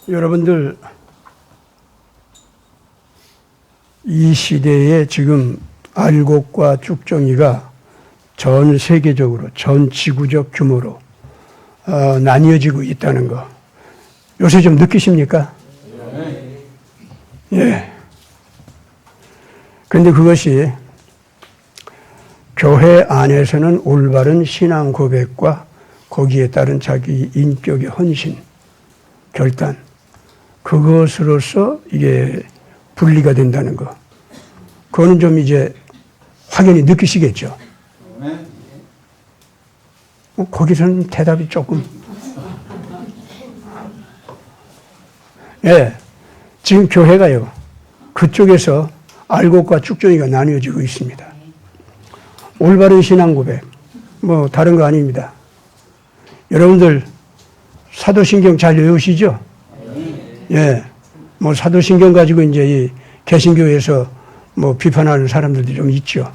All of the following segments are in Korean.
여러분들, 이 시대에 지금 알곡과 쭉정이가 전 세계적으로, 전 지구적 규모로 나뉘어지고 있다는 거 요새 좀 느끼십니까? 예. 그런데 그것이 교회 안에서는 올바른 신앙 고백과 거기에 따른 자기 인격의 헌신, 결단, 그것으로서 이게 분리가 된다는 거. 그거는 좀 이제 확연히 느끼시겠죠. 거기서는 대답이 조금. 예. 지금 교회가요, 그쪽에서 알곡과 쭉정이가 나뉘어지고 있습니다. 올바른 신앙 고백, 뭐 다른 거 아닙니다. 여러분들 사도신경 잘 외우시죠? 예. 뭐 사도신경 가지고 이제 이 개신교에서 뭐 비판하는 사람들도 좀 있죠.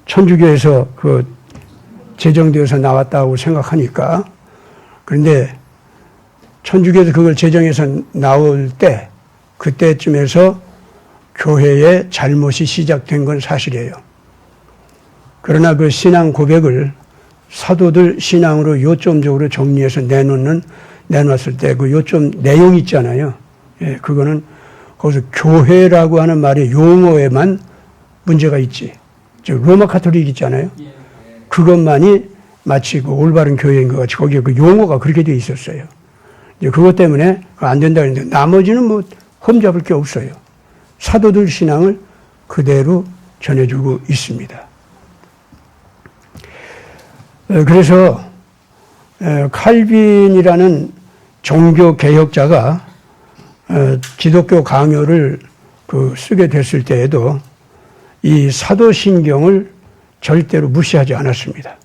천주교에서 그 제정되어서 나왔다고 생각하니까. 그런데 천주교에서 그걸 제정해서 나올 때, 그때쯤에서 교회의 잘못이 시작된 건 사실이에요. 그러나 그 신앙 고백을 사도들 신앙으로 요점적으로 정리해서 내놨을 때 그 요점 내용 있잖아요. 예, 그거는 거기서 교회라고 하는 말의 용어에만 문제가 있지. 즉 로마 카톨릭 있잖아요. 그것만이 마치 그 올바른 교회인 것 같이 거기에 그 용어가 그렇게 돼 있었어요. 이제 그것 때문에 안 된다 그랬는데 나머지는 뭐 흠잡을 게 없어요. 사도들 신앙을 그대로 전해주고 있습니다. 그래서 칼빈이라는 종교 개혁자가 기독교 강요를 쓰게 됐을 때에도 이 사도신경을 절대로 무시하지 않았습니다.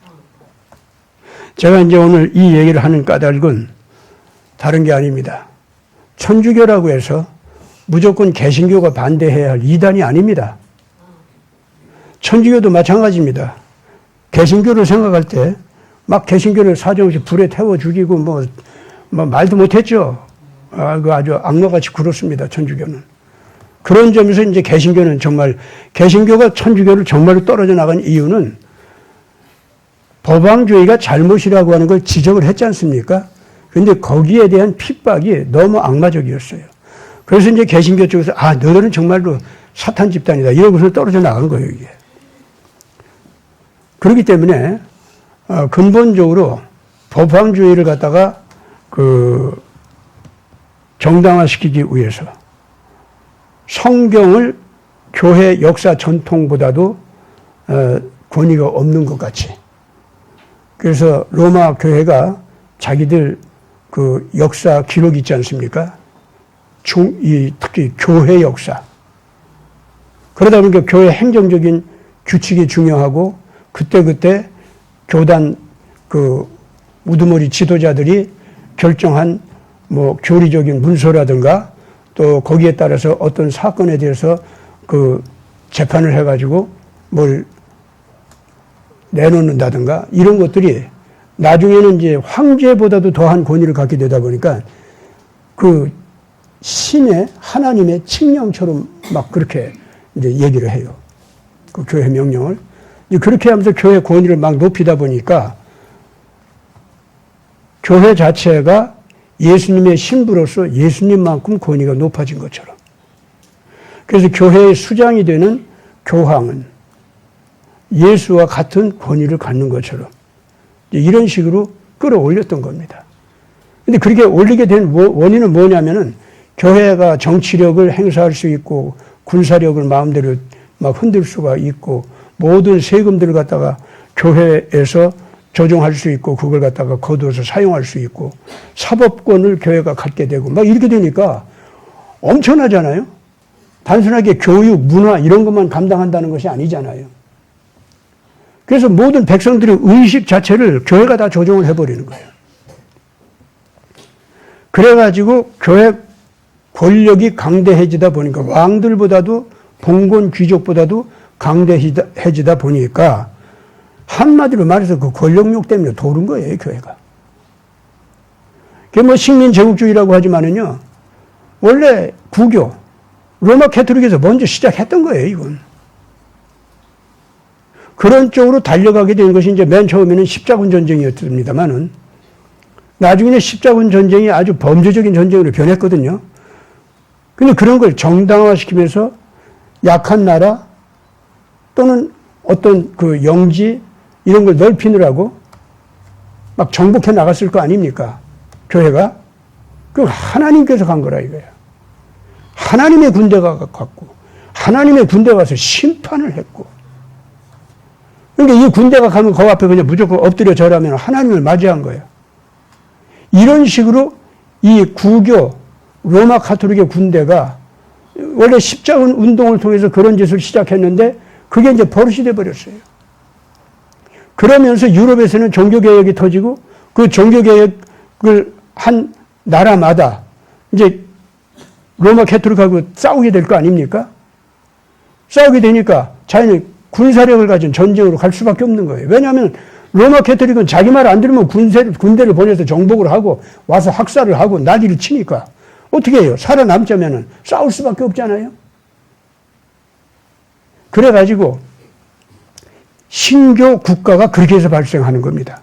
제가 이제 오늘 이 얘기를 하는 까닭은 다른 게 아닙니다. 천주교라고 해서 무조건 개신교가 반대해야 할 이단이 아닙니다. 천주교도 마찬가지입니다. 개신교를 생각할 때 막 개신교를 사정없이 불에 태워 죽이고 뭐 말도 못했죠. 아주 악마같이 굴었습니다. 천주교는. 그런 점에서 이제 개신교는 정말, 개신교가 천주교를 정말로 떨어져 나간 이유는 법왕주의가 잘못이라고 하는 걸 지적을 했지 않습니까? 그런데 거기에 대한 핍박이 너무 악마적이었어요. 그래서 이제 개신교 쪽에서 너희들은 정말로 사탄 집단이다, 이러고서 떨어져 나간 거예요, 이게. 그렇기 때문에 근본적으로 법왕주의를 갖다가 정당화시키기 위해서 성경을 교회 역사 전통보다도 권위가 없는 것 같이. 그래서 로마 교회가 자기들 그 역사 기록 있지 않습니까? 특히 교회 역사. 그러다 보니까 교회 행정적인 규칙이 중요하고 그때 교단 우두머리 지도자들이 결정한 뭐 교리적인 문서라든가 또 거기에 따라서 어떤 사건에 대해서 재판을 해가지고 뭘 내놓는다든가 이런 것들이 나중에는 이제 황제보다도 더한 권위를 갖게 되다 보니까 신의 하나님의 칙령처럼 막 그렇게 이제 얘기를 해요. 그 교회 명령을. 그렇게 하면서 교회 권위를 막 높이다 보니까 교회 자체가 예수님의 신부로서 예수님만큼 권위가 높아진 것처럼. 그래서 교회의 수장이 되는 교황은 예수와 같은 권위를 갖는 것처럼 이런 식으로 끌어올렸던 겁니다. 근데 그렇게 올리게 된 원인은 뭐냐면은 교회가 정치력을 행사할 수 있고 군사력을 마음대로 막 흔들 수가 있고 모든 세금들을 갖다가 교회에서 조정할 수 있고 그걸 갖다가 거두어서 사용할 수 있고 사법권을 교회가 갖게 되고 막 이렇게 되니까 엄청나잖아요. 단순하게 교육, 문화 이런 것만 감당한다는 것이 아니잖아요. 그래서 모든 백성들의 의식 자체를 교회가 다 조정을 해버리는 거예요. 그래가지고 교회 권력이 강대해지다 보니까 왕들보다도 봉건 귀족보다도 강대해지다 보니까 한마디로 말해서 그 권력욕 때문에 도른 거예요, 교회가. 그게 뭐 식민제국주의라고 하지만은요, 원래 구교, 로마 캐토릭에서 먼저 시작했던 거예요, 이건. 그런 쪽으로 달려가게 된 것이 이제 맨 처음에는 십자군 전쟁이었습니다만은 나중에는 십자군 전쟁이 아주 범죄적인 전쟁으로 변했거든요. 근데 그런 걸 정당화시키면서 약한 나라 또는 어떤 그 영지 이런 걸 넓히느라고 막 정복해 나갔을 거 아닙니까? 교회가. 그 하나님께서 간 거라 이거야. 하나님의 군대가 갔고 하나님의 군대가 가서 심판을 했고 그러니까 이 군대가 가면 그 앞에 그냥 무조건 엎드려 절하면 하나님을 맞이한 거예요. 이런 식으로 이 구교 로마 가톨릭의 군대가 원래 십자군 운동을 통해서 그런 짓을 시작했는데 그게 이제 버릇이 돼버렸어요. 그러면서 유럽에서는 종교개혁이 터지고 그 종교개혁을 한 나라마다 이제 로마 가톨릭하고 싸우게 될 거 아닙니까? 싸우게 되니까 자연히 군사력을 가진 전쟁으로 갈 수밖에 없는 거예요. 왜냐하면 로마 가톨릭은 자기 말 안 들으면 군대를 보내서 정복을 하고 와서 학살을 하고 난리를 치니까 어떻게 해요? 살아남자면은 싸울 수밖에 없잖아요. 그래가지고 신교 국가가 그렇게 해서 발생하는 겁니다.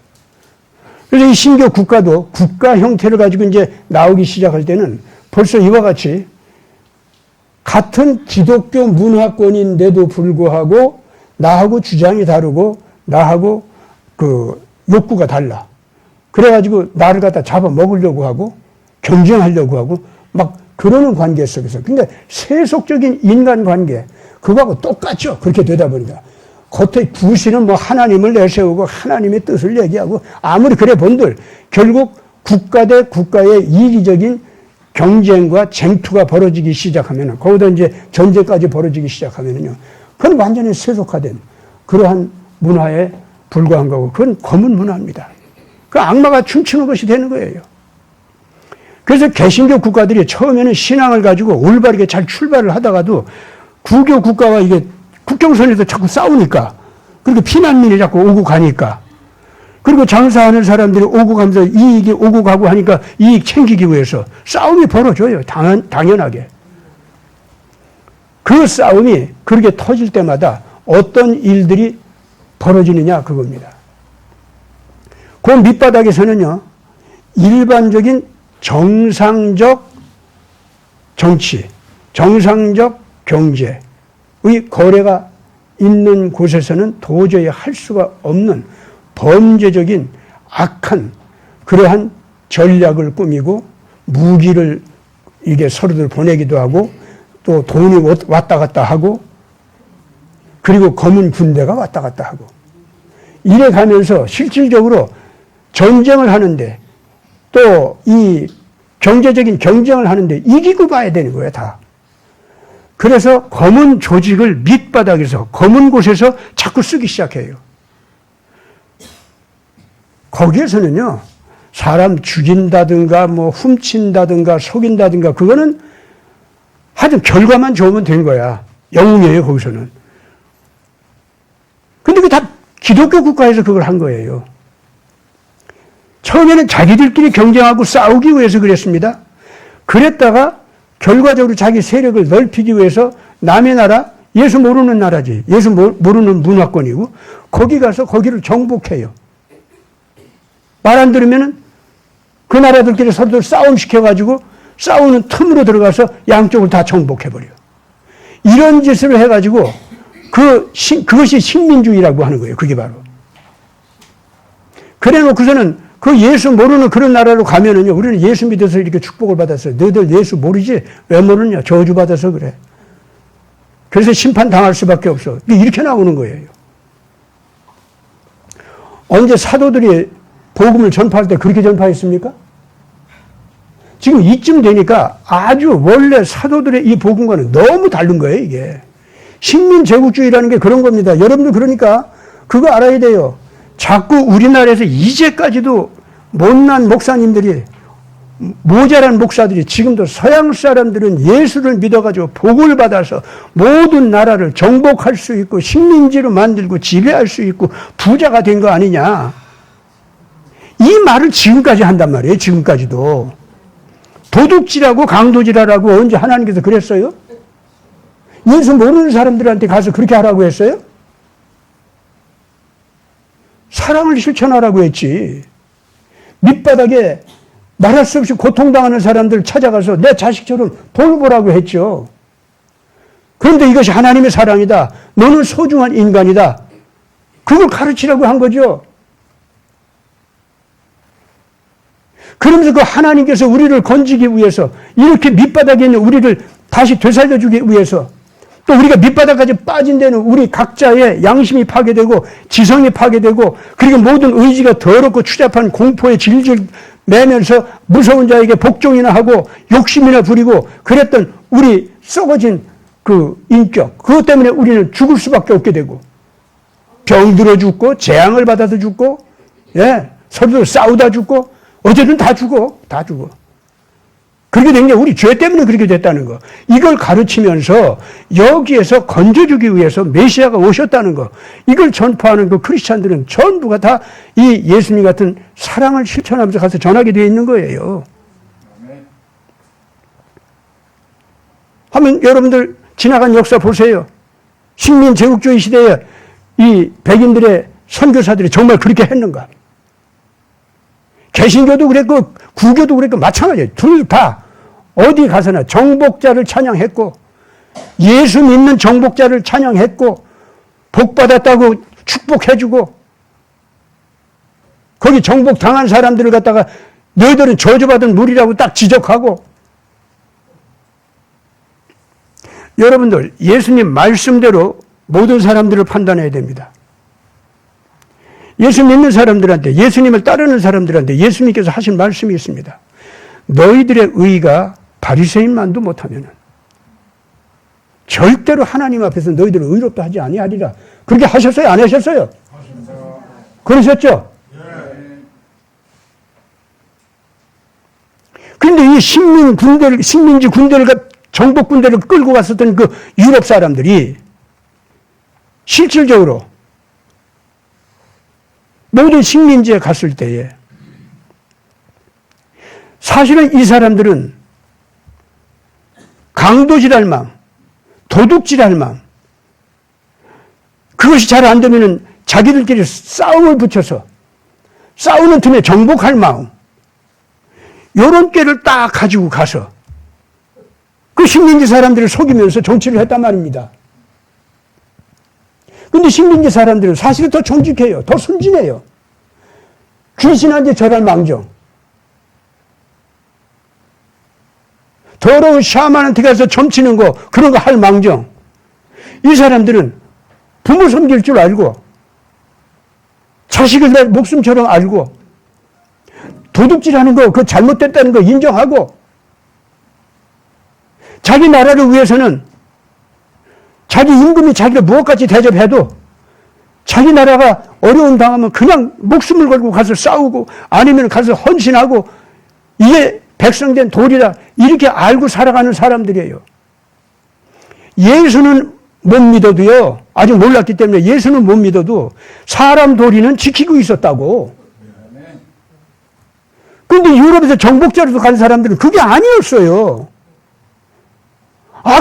그래서 이 신교 국가도 국가 형태를 가지고 이제 나오기 시작할 때는 벌써 이와 같이 같은 기독교 문화권인데도 불구하고 나하고 주장이 다르고 나하고 그 욕구가 달라. 그래가지고 나를 갖다 잡아먹으려고 하고 경쟁하려고 하고 막 그러는 관계 속에서. 근데 세속적인 인간관계 그거하고 똑같죠. 그렇게 되다 보니까. 겉에 부시는 뭐 하나님을 내세우고 하나님의 뜻을 얘기하고 아무리 그래 본들 결국 국가 대 국가의 이기적인 경쟁과 쟁투가 벌어지기 시작하면은 거기다 이제 전쟁까지 벌어지기 시작하면은요. 그건 완전히 세속화된 그러한 문화에 불과한 거고 그건 거문 문화입니다. 그 악마가 춤추는 것이 되는 거예요. 그래서 개신교 국가들이 처음에는 신앙을 가지고 올바르게 잘 출발을 하다가도 구교 국가와 이게 국경선에서 자꾸 싸우니까 그리고 피난민이 자꾸 오고 가니까 그리고 장사하는 사람들이 오고 가면서 이익이 오고 가고 하니까 이익 챙기기 위해서 싸움이 벌어져요. 당연하게. 그 싸움이 그렇게 터질 때마다 어떤 일들이 벌어지느냐 그겁니다. 그 밑바닥에서는요. 일반적인 정상적 정치, 정상적 경제의 거래가 있는 곳에서는 도저히 할 수가 없는 범죄적인 악한 그러한 전략을 꾸미고 무기를 이게 서로들 보내기도 하고 또 돈이 왔다 갔다 하고 그리고 검은 군대가 왔다 갔다 하고 이래 가면서 실질적으로 전쟁을 하는데 또 이 경제적인 경쟁을 하는데 이기고 봐야 되는 거예요, 다. 그래서 검은 조직을 밑바닥에서 검은 곳에서 자꾸 쓰기 시작해요. 거기에서는요, 사람 죽인다든가 뭐 훔친다든가 속인다든가 그거는 하여튼 결과만 좋으면 된 거야. 영웅이에요, 거기서는. 근데 그게 다 기독교 국가에서 그걸 한 거예요. 처음에는 자기들끼리 경쟁하고 싸우기 위해서 그랬습니다. 그랬다가 결과적으로 자기 세력을 넓히기 위해서 남의 나라, 예수 모르는 나라지. 예수 모르는 문화권이고 거기 가서 거기를 정복해요. 말 안 들으면은 그 나라들끼리 서로들 싸움 시켜가지고 싸우는 틈으로 들어가서 양쪽을 다 정복해버려. 이런 짓을 해가지고 그것이 식민주의라고 하는 거예요. 그게 바로. 그래 놓고서는 그 예수 모르는 그런 나라로 가면은요, 우리는 예수 믿어서 이렇게 축복을 받았어요. 너희들 예수 모르지? 왜 모르냐? 저주받아서 그래. 그래서 심판 당할 수밖에 없어. 이렇게 나오는 거예요. 언제 사도들이 복음을 전파할 때 그렇게 전파했습니까? 지금 이쯤 되니까 아주 원래 사도들의 이 복음과는 너무 다른 거예요, 이게. 식민제국주의라는 게 그런 겁니다. 여러분들 그러니까 그거 알아야 돼요. 자꾸 우리나라에서 이제까지도 못난 목사님들이, 모자란 목사들이 지금도 서양 사람들은 예수를 믿어가지고 복을 받아서 모든 나라를 정복할 수 있고 식민지로 만들고 지배할 수 있고 부자가 된 거 아니냐. 이 말을 지금까지 한단 말이에요. 지금까지도. 도둑질하고 강도질하라고 언제 하나님께서 그랬어요? 예수 모르는 사람들한테 가서 그렇게 하라고 했어요? 사랑을 실천하라고 했지. 밑바닥에 말할 수 없이 고통당하는 사람들 찾아가서 내 자식처럼 돌보라고 했죠. 그런데 이것이 하나님의 사랑이다. 너는 소중한 인간이다. 그걸 가르치라고 한 거죠. 그러면서 그 하나님께서 우리를 건지기 위해서, 이렇게 밑바닥에 있는 우리를 다시 되살려주기 위해서, 또 우리가 밑바닥까지 빠진 데는 우리 각자의 양심이 파괴되고 지성이 파괴되고, 그리고 모든 의지가 더럽고 추잡한 공포에 질질 매면서 무서운 자에게 복종이나 하고 욕심이나 부리고 그랬던 우리 썩어진 그 인격, 그것 때문에 우리는 죽을 수밖에 없게 되고, 병들어 죽고 재앙을 받아서 죽고, 서로 싸우다 죽고, 어제는 다 죽어. 그렇게 된 게 우리 죄 때문에 그렇게 됐다는 거. 이걸 가르치면서 여기에서 건져주기 위해서 메시아가 오셨다는 거. 이걸 전파하는 그 크리스찬들은 전부가 다 이 예수님 같은 사랑을 실천하면서 가서 전하게 되어 있는 거예요. 하면 여러분들 지나간 역사 보세요. 식민 제국주의 시대에 이 백인들의 선교사들이 정말 그렇게 했는가? 개신교도 그랬고 구교도 그랬고 마찬가지예요. 둘 다 어디 가서나 정복자를 찬양했고 예수 믿는 정복자를 찬양했고 복받았다고 축복해주고, 거기 정복당한 사람들을 갖다가 너희들은 저주받은 무리라고 딱 지적하고. 여러분들 예수님 말씀대로 모든 사람들을 판단해야 됩니다. 예수 믿는 사람들한테, 예수님을 따르는 사람들한테 예수님께서 하신 말씀이 있습니다. 너희들의 의가 바리새인만도 못하면은 절대로 하나님 앞에서 너희들을 의롭다 하지 아니하리라. 그렇게 하셨어요? 안 하셨어요? 그러셨죠? 그런데 이 식민지 군대를 정복 군대를 끌고 갔었던 그 유럽 사람들이 실질적으로 모든 식민지에 갔을 때에 사실은 이 사람들은 강도질할 마음, 도둑질할 마음, 그것이 잘 안 되면은 자기들끼리 싸움을 붙여서 싸우는 틈에 정복할 마음, 요런 꾀를 딱 가지고 가서 그 식민지 사람들을 속이면서 정치를 했단 말입니다. 근데 식민지 사람들은 사실은 더 정직해요. 더 순진해요. 귀신한테 절할 망정. 더러운 샤만한테 가서 점치는 거, 그런 거 할 망정. 이 사람들은 부모 섬길 줄 알고, 자식을 내 목숨처럼 알고, 도둑질하는 거, 그거 잘못됐다는 거 인정하고, 자기 나라를 위해서는 자기 임금이 자기를 무엇까지 대접해도 자기 나라가 어려움 당하면 그냥 목숨을 걸고 가서 싸우고 아니면 가서 헌신하고, 이게 백성된 도리다, 이렇게 알고 살아가는 사람들이에요. 예수는 못 믿어도요, 아직 몰랐기 때문에 예수는 못 믿어도 사람 도리는 지키고 있었다고. 그런데 유럽에서 정복자로서 간 사람들은 그게 아니었어요.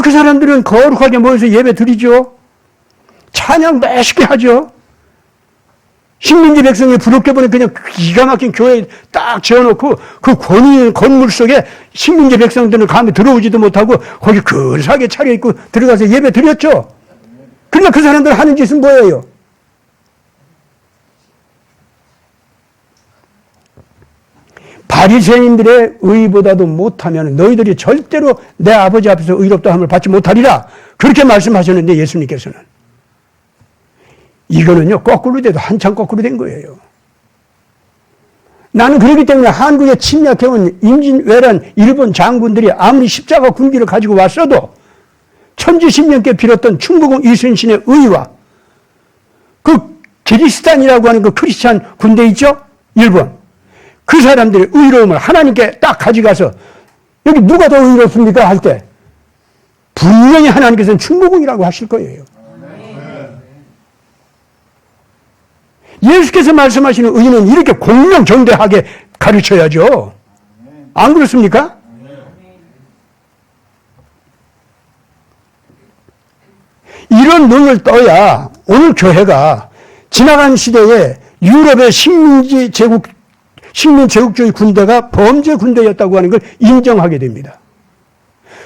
그 사람들은 거룩하게 모여서 예배 드리죠. 찬양 멋있게 하죠. 식민지 백성이 부럽게 보니 그냥 기가 막힌 교회에 딱 지어놓고 그 권위 있는 건물 속에 식민지 백성들은 감히 들어오지도 못하고 거기 근사하게 차려입고 들어가서 예배 드렸죠. 그러니까 그 사람들 하는 짓은 뭐예요? 바리새인들의 의보다도 못하면 너희들이 절대로 내 아버지 앞에서 의롭다 함을 받지 못하리라. 그렇게 말씀하셨는데 예수님께서는 이거는요, 거꾸로 돼도 한참 거꾸로 된 거예요. 나는 그렇기 때문에 한국에 침략해온 임진왜란 일본 장군들이 아무리 십자가 군기를 가지고 왔어도 천지신명께 빌었던 충무공 이순신의 의와 그 기리스탄이라고 하는 그 크리스찬 군대 있죠? 일본. 그 사람들의 의로움을 하나님께 딱 가져가서 여기 누가 더 의롭습니까? 할 때 분명히 하나님께서는 충무공이라고 하실 거예요. 예수께서 말씀하시는 의는 이렇게 공명정대하게 가르쳐야죠. 안 그렇습니까? 이런 눈을 떠야 오늘 교회가 지나간 시대에 유럽의 식민 제국주의 군대가 범죄 군대였다고 하는 걸 인정하게 됩니다.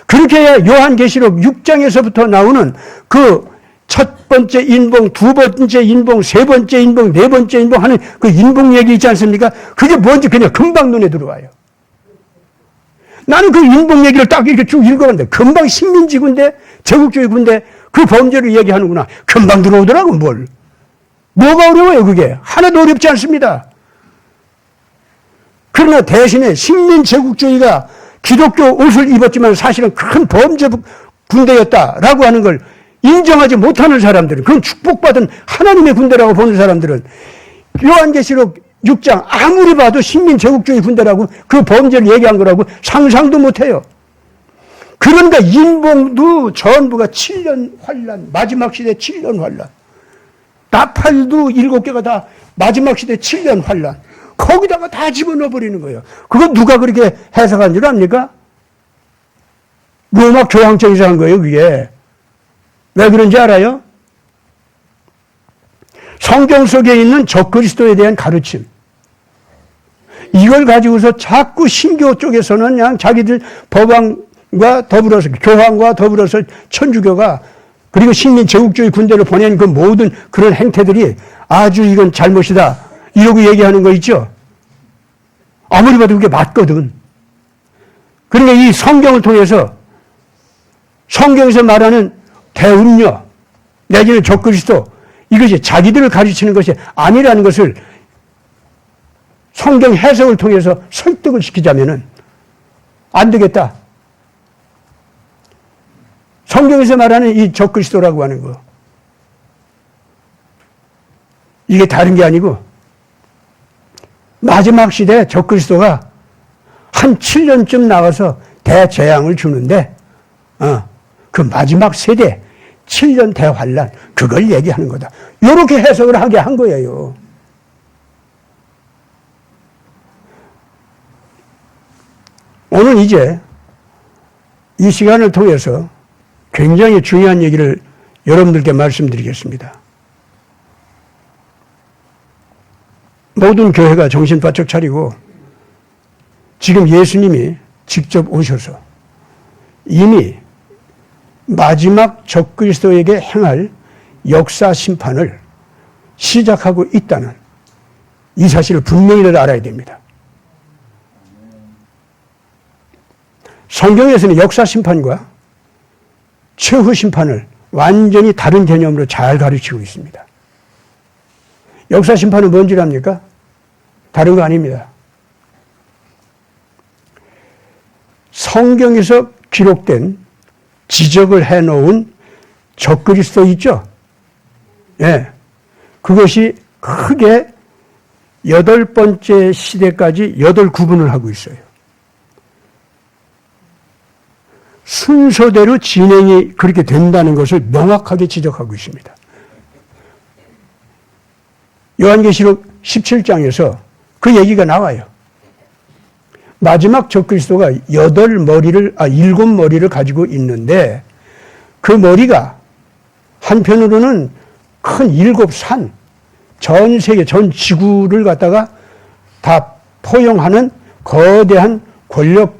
그렇게 해야 요한계시록 6장에서부터 나오는 그 첫 번째 인봉, 두 번째 인봉, 세 번째 인봉, 네 번째 인봉 하는 그 인봉 얘기 있지 않습니까? 그게 뭔지 그냥 금방 눈에 들어와요. 나는 그 인봉 얘기를 딱 이렇게 쭉 읽어봤는데 금방 식민지 군대, 제국주의 군대 그 범죄를 얘기하는구나. 금방 들어오더라고 뭘. 뭐가 어려워요 그게. 하나도 어렵지 않습니다. 그러나 대신에 식민 제국주의가 기독교 옷을 입었지만 사실은 큰 범죄 군대였다라고 하는 걸 인정하지 못하는 사람들은, 그건 축복받은 하나님의 군대라고 보는 사람들은 요한계시록 6장 아무리 봐도 식민 제국주의 군대라고 그 범죄를 얘기한 거라고 상상도 못해요. 그러니까 인봉도 전부가 7년 환란, 마지막 시대 7년 환란. 나팔도 7개가 다 마지막 시대 7년 환란. 거기다가 다 집어넣어 버리는 거예요. 그거 누가 그렇게 해석한 줄 압니까? 로마 교황청에서 한 거예요, 그게. 왜 그런지 알아요? 성경 속에 있는 적그리스도에 대한 가르침. 이걸 가지고서 자꾸 신교 쪽에서는 그냥 자기들 법왕과 더불어서, 교황과 더불어서 천주교가 그리고 식민 제국주의 군대를 보낸 그 모든 그런 행태들이 아주 이건 잘못이다. 이러고 얘기하는 거 있죠? 아무리 봐도 그게 맞거든. 그러니까 이 성경을 통해서 성경에서 말하는 대운녀 내지는 적그리스도 이것이 자기들을 가르치는 것이 아니라는 것을 성경 해석을 통해서 설득을 시키자면은 안 되겠다. 성경에서 말하는 이 적그리스도라고 하는 거 이게 다른 게 아니고 마지막 시대에 적그리스도가 한 7년쯤 나와서 대재앙을 주는데 그 마지막 세대 7년 대환란 그걸 얘기하는 거다. 이렇게 해석을 하게 한 거예요. 오늘 이제 이 시간을 통해서 굉장히 중요한 얘기를 여러분들께 말씀드리겠습니다. 모든 교회가 정신 바짝 차리고 지금 예수님이 직접 오셔서 이미 마지막 적그리스도에게 행할 역사 심판을 시작하고 있다는 이 사실을 분명히 알아야 됩니다. 성경에서는 역사 심판과 최후 심판을 완전히 다른 개념으로 잘 가르치고 있습니다. 역사 심판은 뭔지 압니까? 다른 거 아닙니다. 성경에서 기록된 지적을 해놓은 적그리스도 있죠? 예. 그것이 크게 8번째 시대까지 8구분을 하고 있어요. 순서대로 진행이 그렇게 된다는 것을 명확하게 지적하고 있습니다. 요한계시록 17장에서 그 얘기가 나와요. 마지막 적그리스도가 7머리를 가지고 있는데 그 머리가 한편으로는 큰 7산, 전 세계, 전 지구를 갖다가 다 포용하는 거대한 권력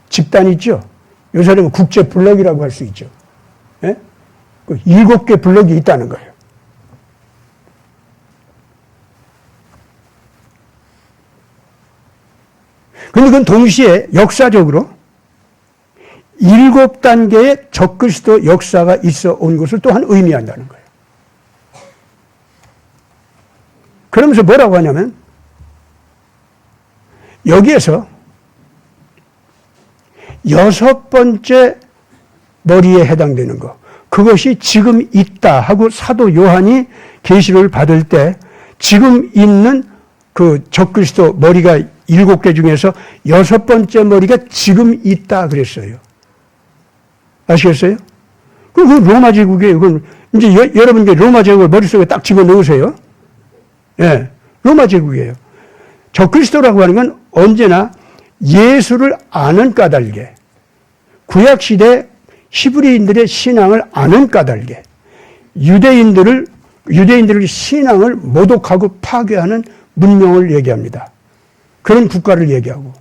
집단이 있죠. 요새는 국제 블록이라고 할 수 있죠. 예? 7개 블록이 있다는 거예요. 그런데 그건 동시에 역사적으로 7단계의 적그리스도 역사가 있어 온 것을 또한 의미한다는 거예요. 그러면서 뭐라고 하냐면 여기에서 6번째 머리에 해당되는 것, 그것이 지금 있다 하고 사도 요한이 계시를 받을 때 지금 있는 그 적그리스도 머리가 7개 중에서 6번째 머리가 지금 있다 그랬어요. 아시겠어요? 그 로마 제국이에요. 그건 이제 여러분 이제 로마 제국을 머릿속에 딱 집어넣으세요. 예. 로마 제국이에요. 적그리스도라고 하는 건 언제나 예수를 아는 까닭에, 구약시대 히브리인들의 신앙을 아는 까닭에, 유대인들의 신앙을 모독하고 파괴하는 문명을 얘기합니다. 그런 국가를 얘기하고.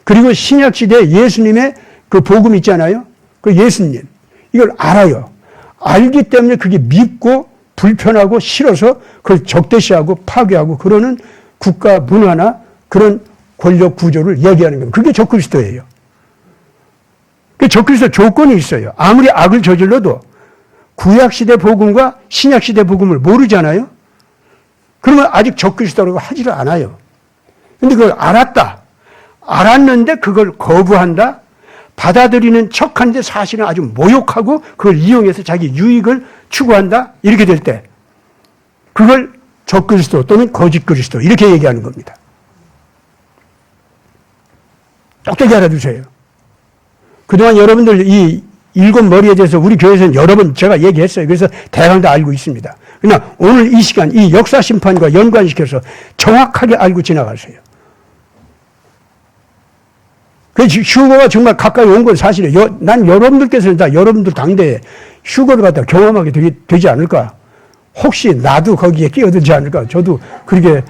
그리고 신약시대 예수님의 그 복음 있잖아요. 그 예수님. 이걸 알아요. 알기 때문에 그게 믿고 불편하고 싫어서 그걸 적대시하고 파괴하고 그러는 국가 문화나 그런 권력 구조를 얘기하는 겁니다. 그게 적그리스도예요. 그 적그리스도 조건이 있어요. 아무리 악을 저질러도 구약시대 복음과 신약시대 복음을 모르잖아요. 그러면 아직 적그리스도라고 하지를 않아요. 근데 그걸 알았다. 알았는데 그걸 거부한다. 받아들이는 척한데 사실은 아주 모욕하고 그걸 이용해서 자기 유익을 추구한다. 이렇게 될 때 그걸 적그리스도 또는 거짓그리스도 이렇게 얘기하는 겁니다. 똑똑히 알아두세요. 그동안 여러분들 이 일곱 머리에 대해서 우리 교회에서는 여러 번 제가 얘기했어요. 그래서 대강 다 알고 있습니다. 그러나 오늘 이 시간 이 역사 심판과 연관시켜서 정확하게 알고 지나가세요. 그래서 휴거가 정말 가까이 온 건 사실이에요. 난 여러분들께서는 다 여러분들 당대에 휴거를 갖다 경험하게 되지 않을까. 혹시 나도 거기에 끼어들지 않을까. 저도 그렇게,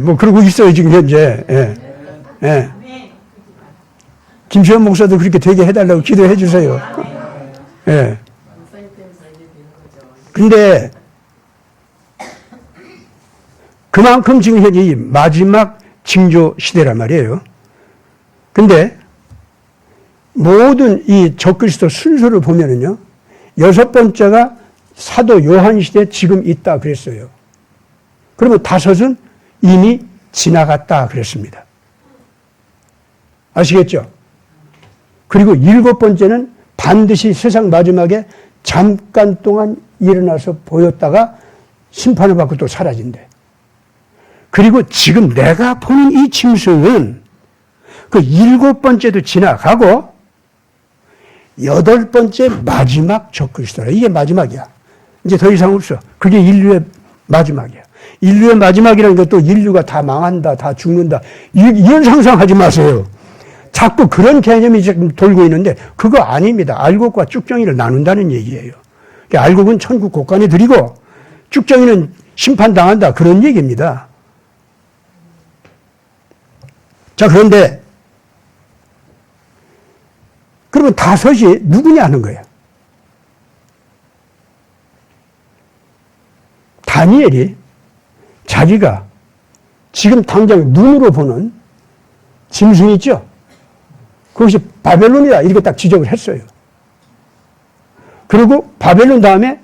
뭐 그러고 있어요, 지금 현재. 김시현 목사도 그렇게 되게 해달라고 기도해 주세요. 근데 그만큼 지금 현재 이 마지막 징조 시대란 말이에요. 근데 모든 이 적그리스도 순서를 보면은요, 여섯 번째가 사도 요한 시대 지금 있다 그랬어요. 그러면 다섯은 이미 지나갔다 그랬습니다. 아시겠죠? 그리고 일곱 번째는 반드시 세상 마지막에 잠깐 동안 일어나서 보였다가 심판을 받고 또 사라진대. 그리고 지금 내가 보는 이 짐승은 그 일곱 번째도 지나가고 여덟 번째 마지막 적그리스도라. 이게 마지막이야. 이제 더 이상 없어. 그게 인류의 마지막이야. 인류의 마지막이라는 것도 인류가 다 망한다, 다 죽는다. 이런 상상하지 마세요. 자꾸 그런 개념이 지금 돌고 있는데 그거 아닙니다. 알곡과 쭉정이를 나눈다는 얘기예요. 알곡은 천국 곳간에 들이고 쭉정이는 심판당한다. 그런 얘기입니다. 자, 그런데 그러면 다섯이 누구냐 하는 거예요. 다니엘이 자기가 지금 당장 눈으로 보는 짐승 있죠? 그것이 바벨론이다. 이렇게 딱 지적을 했어요. 그리고 바벨론 다음에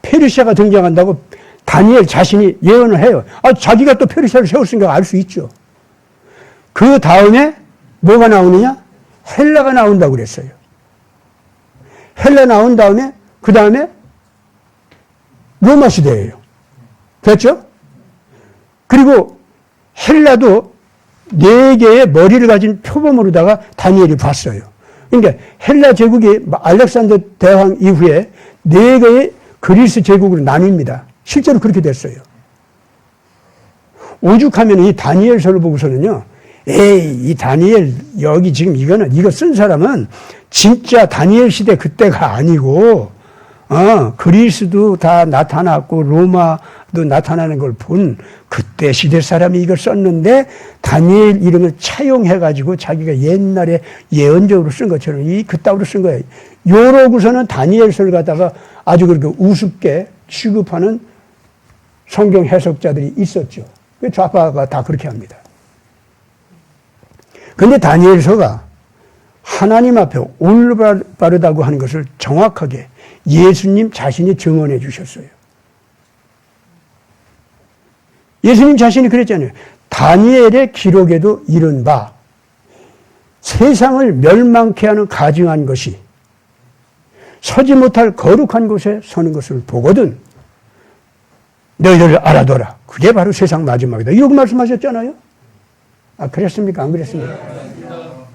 페르시아가 등장한다고 다니엘 자신이 예언을 해요. 자기가 또 페르시아를 세웠으니까 알 수 있죠. 그 다음에 뭐가 나오느냐? 헬라가 나온다고 그랬어요. 헬라 나온 다음에 그 다음에 로마 시대예요. 됐죠? 그리고 헬라도 네 개의 머리를 가진 표범으로다가 다니엘이 봤어요. 그러니까 헬라 제국이 알렉산더 대왕 이후에 네 개의 그리스 제국으로 나뉩니다. 실제로 그렇게 됐어요. 오죽하면 이 다니엘서를 보고서는요, 이 다니엘 여기 지금 이거 쓴 사람은 진짜 다니엘 시대 그때가 아니고 그리스도 다 나타났고 로마도 나타나는 걸 본 그때 시대 사람이 이걸 썼는데 다니엘 이름을 차용해가지고 자기가 옛날에 예언적으로 쓴 것처럼 그따위로 쓴 거예요. 요러고서는 다니엘서를 갖다가 아주 그렇게 우습게 취급하는 성경 해석자들이 있었죠. 좌파가 다 그렇게 합니다. 근데 다니엘서가 하나님 앞에 올바르다고 하는 것을 정확하게 예수님 자신이 증언해 주셨어요. 예수님 자신이 그랬잖아요. 다니엘의 기록에도 이른 바 세상을 멸망케 하는 가증한 것이 서지 못할 거룩한 곳에 서는 것을 보거든 너희들 알아둬라. 그게 바로 세상 마지막이다. 이러고 말씀하셨잖아요. 그랬습니까? 안 그랬습니까?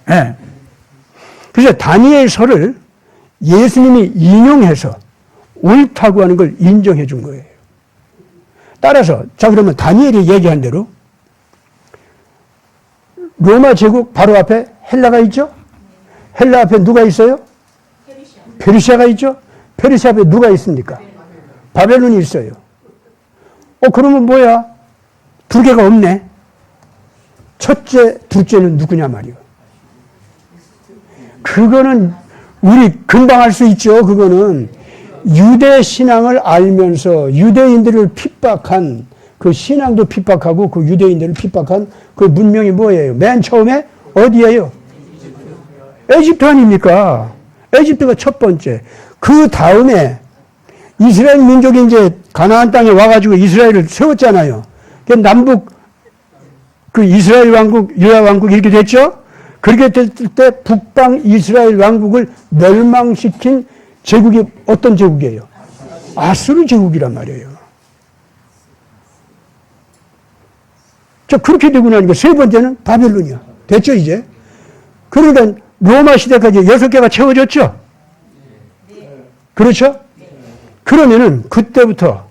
네. 그래서 다니엘서를 예수님이 인용해서 옳다고 하는 걸 인정해 준 거예요. 따라서 자 그러면 다니엘이 얘기한 대로 로마 제국 바로 앞에 헬라가 있죠? 헬라 앞에 누가 있어요? 페르시아가 있죠? 페르시아 앞에 누가 있습니까? 바벨론이 있어요. 그러면 뭐야? 두 개가 없네. 첫째, 둘째는 누구냐 말이요. 그거는 우리 금방 알 수 있죠. 그거는 유대 신앙을 알면서 유대인들을 핍박한 그 신앙도 핍박하고 그 유대인들을 핍박한 그 문명이 뭐예요? 맨 처음에 어디예요? 에집트 아닙니까? 에집트가 첫 번째. 그 다음에 이스라엘 민족이 이제 가나안 땅에 와가지고 이스라엘을 세웠잖아요. 남북 그 이스라엘 왕국, 유다 왕국 이렇게 됐죠? 그렇게 됐을 때 북방 이스라엘 왕국을 멸망시킨 제국이 어떤 제국이에요? 아수르 제국이란 말이에요. 자, 그렇게 되고 나니까 세 번째는 바벨론이야. 됐죠, 이제? 그러니까 로마 시대까지 6개가 채워졌죠? 그렇죠? 그러면은 그때부터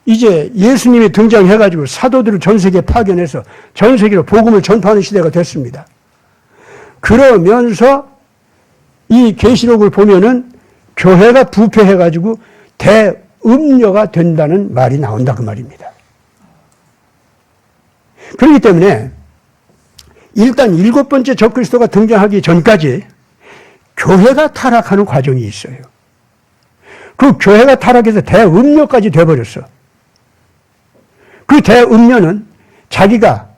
이제 예수님이 등장해가지고 사도들을 전 세계에 파견해서 전 세계로 복음을 전파하는 시대가 됐습니다. 그러면서 이 계시록을 보면은 교회가 부패해가지고 대음녀가 된다는 말이 나온다 그 말입니다. 그렇기 때문에 일단 7번째 적그리스도가 등장하기 전까지 교회가 타락하는 과정이 있어요. 그 교회가 타락해서 대음녀까지 돼버렸어. 그 대음녀는 자기가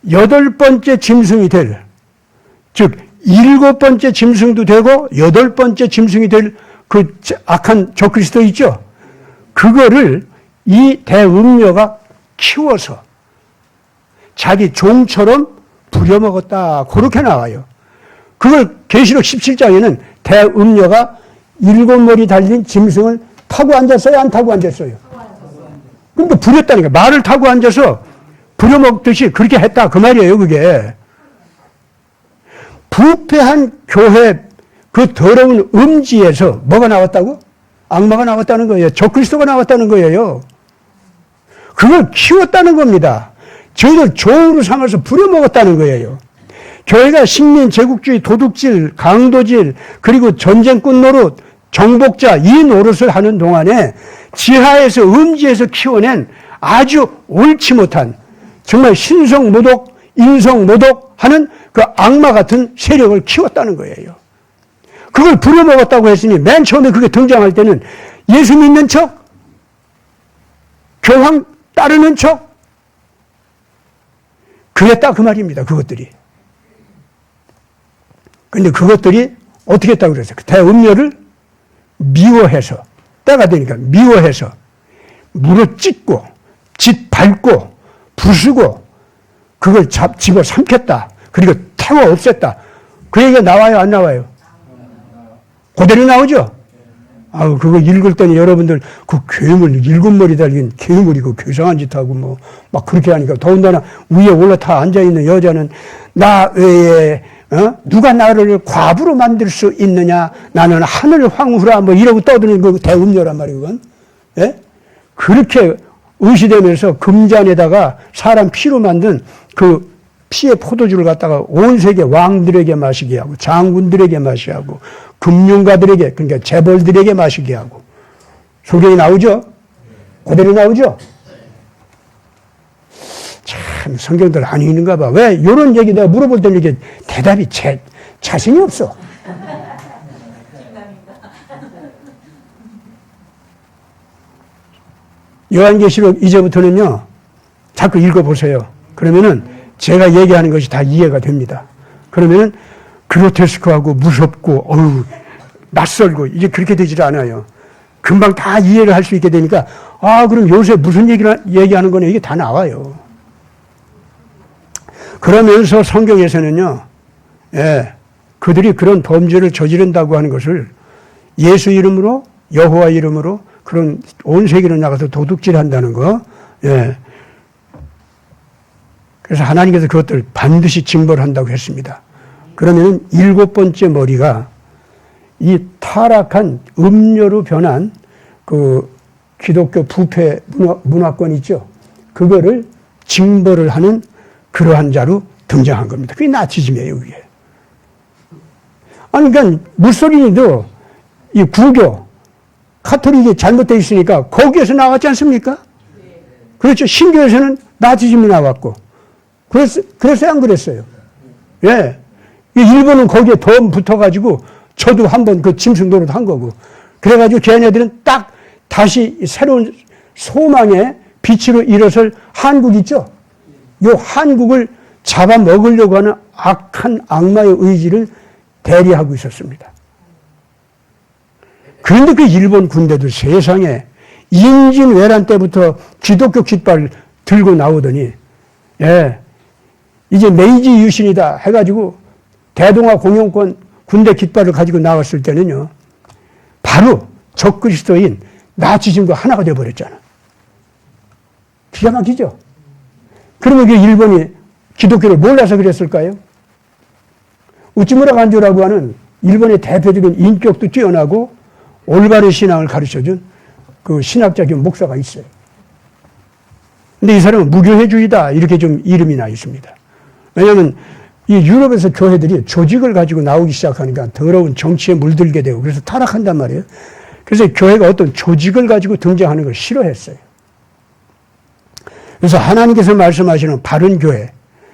8번째 짐승이 될, 즉 7번째 짐승도 되고 8번째 짐승이 될 그 악한 적그리스도 있죠? 그거를 이 대음녀가 키워서 자기 종처럼 부려먹었다. 그렇게 나와요. 그걸 계시록 17장에는 대음녀가 7머리 달린 짐승을 타고 앉았어요? 안 타고 앉았어요? 그러니까 부렸다니까. 말을 타고 앉아서 부려먹듯이 그렇게 했다. 그 말이에요, 그게. 부패한 교회 그 더러운 음지에서 뭐가 나왔다고? 악마가 나왔다는 거예요. 적그리스도가 나왔다는 거예요. 그걸 키웠다는 겁니다. 저희들 종으로 삼아서 부려먹었다는 거예요. 교회가 식민, 제국주의, 도둑질, 강도질, 그리고 전쟁꾼 노릇, 정복자 이 노릇을 하는 동안에 지하에서 음지에서 키워낸 아주 옳지 못한 정말 신성모독, 인성모독하는 그 악마 같은 세력을 키웠다는 거예요. 그걸 부려먹었다고 했으니 맨 처음에 그게 등장할 때는 예수 믿는 척, 교황 따르는 척, 그랬다 그 말입니다. 그것들이. 근데 그것들이 어떻게 했다고 그랬어요? 대음녀를 미워해서, 때가 되니까 미워해서 물어 찢고 짓 밟고 부수고 그걸 집어 삼켰다. 그리고 태워 없앴다. 그 얘기가 나와요? 안 나와요? 그대로 나오죠? 아우, 그거 읽을 때는 여러분들 그 괴물, 7머리 달린 괴물이 그 괴상한 짓 하고 막 그렇게 하니까 더군다나 위에 올라타 앉아있는 여자는 나 외에 누가 나를 과부로 만들 수 있느냐? 나는 하늘 황후라 이러고 떠드는 그 대음녀란 말이에요, 그건. 예? 그렇게 의시되면서 금잔에다가 사람 피로 만든 그 피의 포도주를 갖다가 온 세계 왕들에게 마시게 하고 장군들에게 마시게 하고 금융가들에게, 그러니까 재벌들에게 마시게 하고. 성경이 나오죠? 그대로 나오죠? 참 성경들 안 읽는가 봐. 왜 이런 얘기 내가 물어볼 때는 이게 대답이 자신이 없어. 요한계시록 이제부터는요, 자꾸 읽어보세요. 그러면은 제가 얘기하는 것이 다 이해가 됩니다. 그러면은 그로테스크하고 무섭고, 낯설고, 이제 그렇게 되질 않아요. 금방 다 이해를 할 수 있게 되니까, 그럼 요새 무슨 얘기하는 거네, 이게 다 나와요. 그러면서 성경에서는요, 그들이 그런 범죄를 저지른다고 하는 것을 예수 이름으로, 여호와 이름으로, 그런 온 세계로 나가서 도둑질 한다는 거, 그래서 하나님께서 그것들을 반드시 징벌을 한다고 했습니다. 그러면 7번째 머리가 이 타락한 음료로 변한 그 기독교 부패 문화권 있죠. 그거를 징벌을 하는 그러한 자로 등장한 겁니다. 그게 나치즘이에요, 그게. 아니, 그러니까 무솔리니도 이 구교, 카톨릭이 잘못되어 있으니까 거기에서 나왔지 않습니까? 그렇죠. 신교에서는 나치즘이 나왔고. 그랬어요, 안 그랬어요? 예. 일본은 거기에 더 붙어가지고 저도 한번 그 짐승 노릇 한 거고. 그래가지고 걔네들은 딱 다시 새로운 소망의 빛으로 일어설 한국 있죠? 요 한국을 잡아먹으려고 하는 악한 악마의 의지를 대리하고 있었습니다. 그런데 그 일본 군대도 세상에 임진왜란 때부터 기독교 깃발 들고 나오더니, 예, 이제 메이지 유신이다 해가지고 대동아 공영권 군대 깃발을 가지고 나왔을 때는요, 바로 적그리스도인 나치즘과 하나가 되어버렸잖아. 기가 막히죠? 그러면 그 일본이 기독교를 몰라서 그랬을까요? 우찌무라 간조라고 하는 일본의 대표적인 인격도 뛰어나고 올바른 신앙을 가르쳐준 그 신학자 겸 목사가 있어요. 근데 이 사람은 무교회주의다 이렇게 좀 이름이 나 있습니다. 왜냐하면 이 유럽에서 교회들이 조직을 가지고 나오기 시작하니까 더러운 정치에 물들게 되고 그래서 타락한단 말이에요. 그래서 교회가 어떤 조직을 가지고 등장하는 걸 싫어했어요. 그래서 하나님께서 말씀하시는 바른 교회,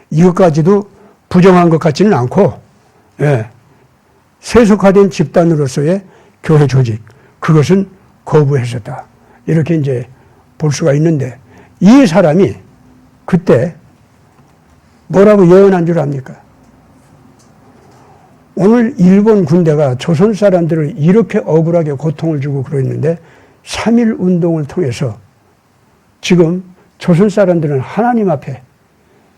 이것까지도 부정한 것 같지는 않고, 예, 세속화된 집단으로서의 교회 조직, 그것은 거부했었다. 이렇게 이제 볼 수가 있는데, 이 사람이 그때 뭐라고 예언한 줄 압니까? 오늘 일본 군대가 조선 사람들을 이렇게 억울하게 고통을 주고 그랬는데 3.1 운동을 통해서 지금 조선 사람들은 하나님 앞에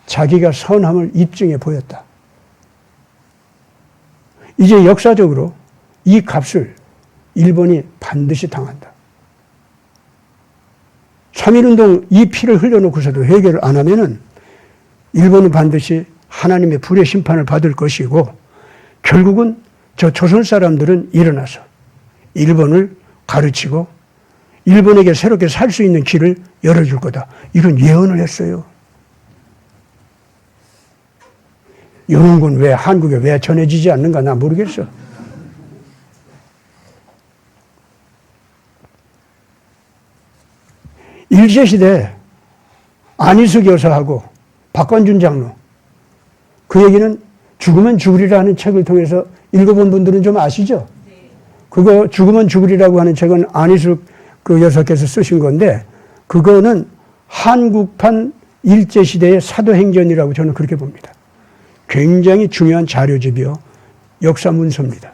자기가 선함을 입증해 보였다. 이제 역사적으로 이 값을 일본이 반드시 당한다. 3.1 운동 이 피를 흘려놓고서도 해결을 안 하면은 일본은 반드시 하나님의 불의 심판을 받을 것이고 결국은 저 조선 사람들은 일어나서 일본을 가르치고 일본에게 새롭게 살 수 있는 길을 열어줄 거다. 이런 예언을 했어요. 이런 건 왜 한국에 왜 전해지지 않는가 나 모르겠어. 일제시대 안희수 교사하고 박관준 장로 그 얘기는 죽으면 죽으리라 하는 책을 통해서 읽어본 분들은 좀 아시죠? 그거 죽으면 죽으리라고 하는 책은 안희수 그 여사께서 쓰신 건데 그거는 한국판 일제시대의 사도행전이라고 저는 그렇게 봅니다. 굉장히 중요한 자료집이요. 역사 문서입니다.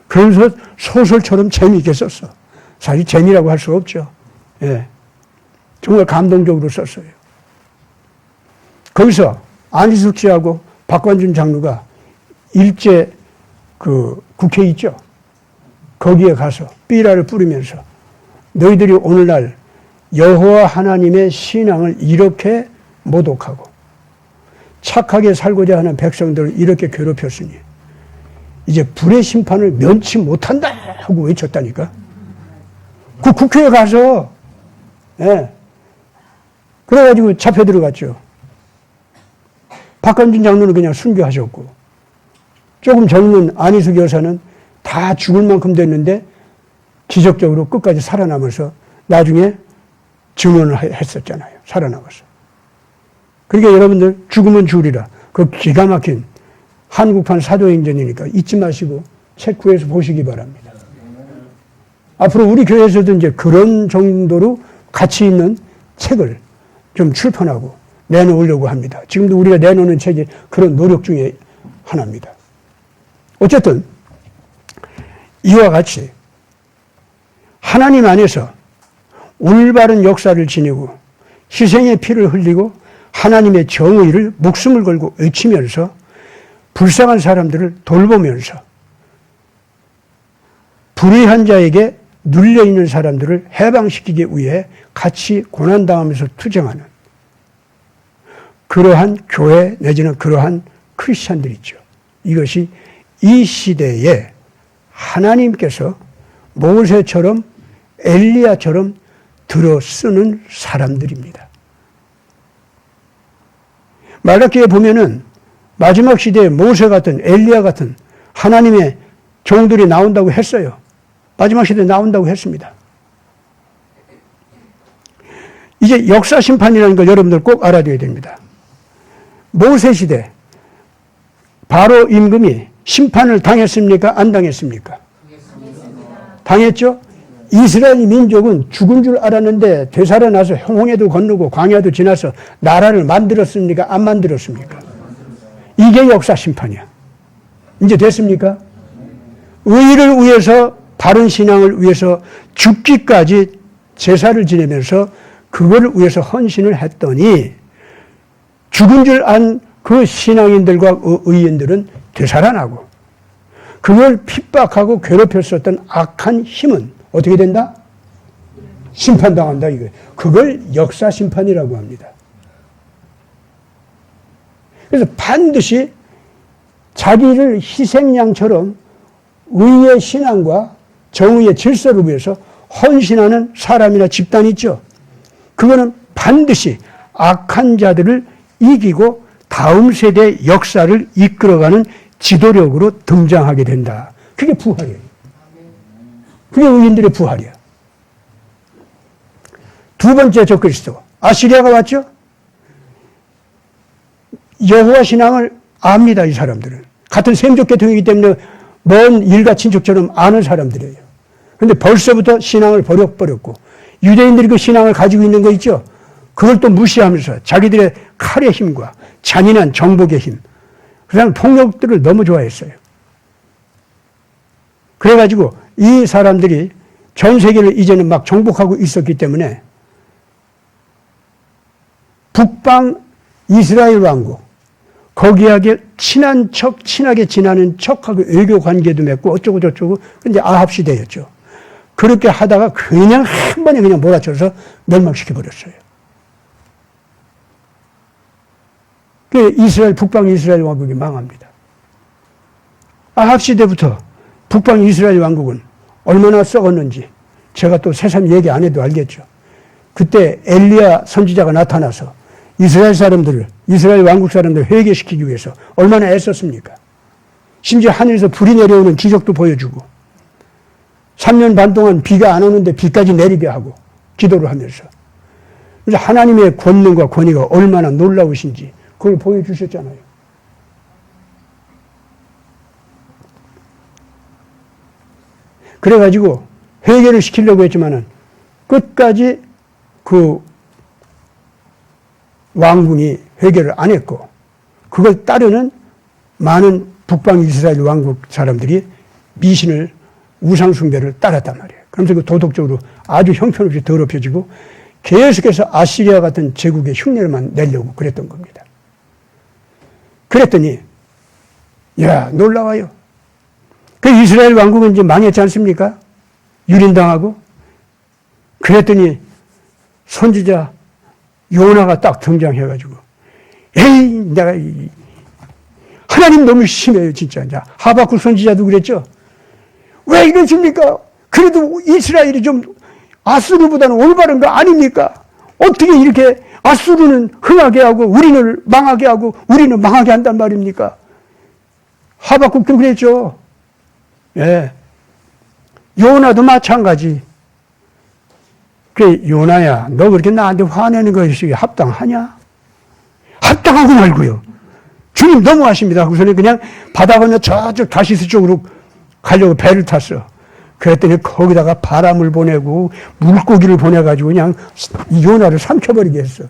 그러면서 소설처럼 재미있게 썼어. 사실 재미라고 할 수 없죠. 예. 정말 감동적으로 썼어요. 거기서 안희숙 씨하고 박관준 장로가 일제 그 국회 있죠. 거기에 가서 삐라를 뿌리면서 너희들이 오늘날 여호와 하나님의 신앙을 이렇게 모독하고 착하게 살고자 하는 백성들을 이렇게 괴롭혔으니 이제 불의 심판을 면치 못한다 하고 외쳤다니까. 그 국회에 가서 예. 그래가지고 잡혀 들어갔죠. 박관준 장로는 그냥 순교하셨고 조금 젊은 안희숙 여사는 다 죽을 만큼 됐는데 기적적으로 끝까지 살아남아서 나중에 증언을 했었잖아요. 살아남아서. 그러니까 여러분들 죽으면 죽으리라. 그 기가 막힌 한국판 사도행전이니까 잊지 마시고 책 구해서 보시기 바랍니다. 앞으로 우리 교회에서도 이제 그런 정도로 가치 있는 책을 좀 출판하고 내놓으려고 합니다. 지금도 우리가 내놓는 책이 그런 노력 중에 하나입니다. 어쨌든 이와 같이 하나님 안에서 올바른 역사를 지니고 희생의 피를 흘리고 하나님의 정의를 목숨을 걸고 외치면서 불쌍한 사람들을 돌보면서 불의한 자에게 눌려있는 사람들을 해방시키기 위해 같이 고난당하면서 투쟁하는 그러한 교회 내지는 그러한 크리스찬들 있죠. 이것이 이 시대에 하나님께서 모세처럼 엘리야처럼 들어 쓰는 사람들입니다. 말라기에 보면은 마지막 시대에 모세 같은 엘리야 같은 하나님의 종들이 나온다고 했어요. 마지막 시대에 나온다고 했습니다. 이제 역사 심판이라는 걸 여러분들 꼭 알아둬야 됩니다. 모세 시대 바로 임금이 심판을 당했습니까? 안 당했습니까? 당했죠? 이스라엘 민족은 죽은 줄 알았는데 되살아나서 홍해도 건너고 광야도 지나서 나라를 만들었습니까? 안 만들었습니까? 이게 역사 심판이야. 이제 됐습니까? 의를 위해서, 바른 신앙을 위해서 죽기까지 제사를 지내면서 그거를 위해서 헌신을 했더니 죽은 줄 안 그 신앙인들과 의인들은 되살아나고 그걸 핍박하고 괴롭혔었던 악한 힘은 어떻게 된다? 심판당한다 이거예요. 그걸 역사 심판이라고 합니다. 그래서 반드시 자기를 희생양처럼 의의 신앙과 정의의 질서를 위해서 헌신하는 사람이나 집단이 있죠. 그거는 반드시 악한 자들을 이기고 다음 세대의 역사를 이끌어가는 지도력으로 등장하게 된다. 그게 부활이에요. 그게 의인들의 부활이야. 두 번째 적그리스도. 아시리아가 왔죠? 여호와 신앙을 압니다, 이 사람들은. 같은 셈족계통이기 때문에 먼 일가 친척처럼 아는 사람들이에요. 그런데 벌써부터 신앙을 버렸고 유대인들이 그 신앙을 가지고 있는 거 있죠? 그걸 또 무시하면서 자기들의 칼의 힘과 잔인한 정복의 힘, 그 다음 폭력들을 너무 좋아했어요. 그래가지고 이 사람들이 전 세계를 이제는 막 정복하고 있었기 때문에 북방 이스라엘 왕국, 거기하게 친한 척, 친하게 지나는 척하고 외교 관계도 맺고 어쩌고 저쩌고, 근데 아합 시대였죠. 그렇게 하다가 그냥 한 번에 그냥 몰아쳐서 멸망시켜버렸어요. 그 이스라엘, 북방 이스라엘 왕국이 망합니다. 아합 시대부터 북방 이스라엘 왕국은 얼마나 썩었는지 제가 또 새삼 얘기 안 해도 알겠죠. 그때 엘리야 선지자가 나타나서 이스라엘 사람들을, 이스라엘 왕국 사람들을 회개시키기 위해서 얼마나 애썼습니까? 심지어 하늘에서 불이 내려오는 기적도 보여주고 3년 반 동안 비가 안 오는데 비까지 내리게 하고 기도를 하면서, 그래서 하나님의 권능과 권위가 얼마나 놀라우신지 그걸 보여주셨잖아요. 그래가지고 회개를 시키려고 했지만은 끝까지 그 왕군이 회개를 안 했고 그걸 따르는 많은 북방 이스라엘 왕국 사람들이 미신을, 우상숭배를 따랐단 말이에요. 그러면서 그 도덕적으로 아주 형편없이 더럽혀지고 계속해서 아시리아 같은 제국의 흉내만 내려고 그랬던 겁니다. 그랬더니 야, 놀라워요. 그 이스라엘 왕국은 이제 망했지 않습니까? 유린당하고. 그랬더니 선지자 요나가 딱 등장해가지고 에이, 내가 하나님 너무 심해요 진짜. 하박국 선지자도 그랬죠. 왜 이러십니까? 그래도 이스라엘이 좀 아수르보다는 올바른 거 아닙니까? 어떻게 이렇게 아수르는 흥하게 하고 우리는 망하게 하고 우리는 망하게 한단 말입니까? 하박국도 그랬죠. 예. 요나도 마찬가지. 그래, 요나야, 너 그렇게 나한테 화내는 것이 합당하냐? 합당하고 말고요. 주님 너무하십니다. 그래서 그냥 바다 건너 저쪽 다시스 쪽으로 가려고 배를 탔어. 그랬더니 거기다가 바람을 보내고 물고기를 보내가지고 그냥 요나를 삼켜버리게 했어.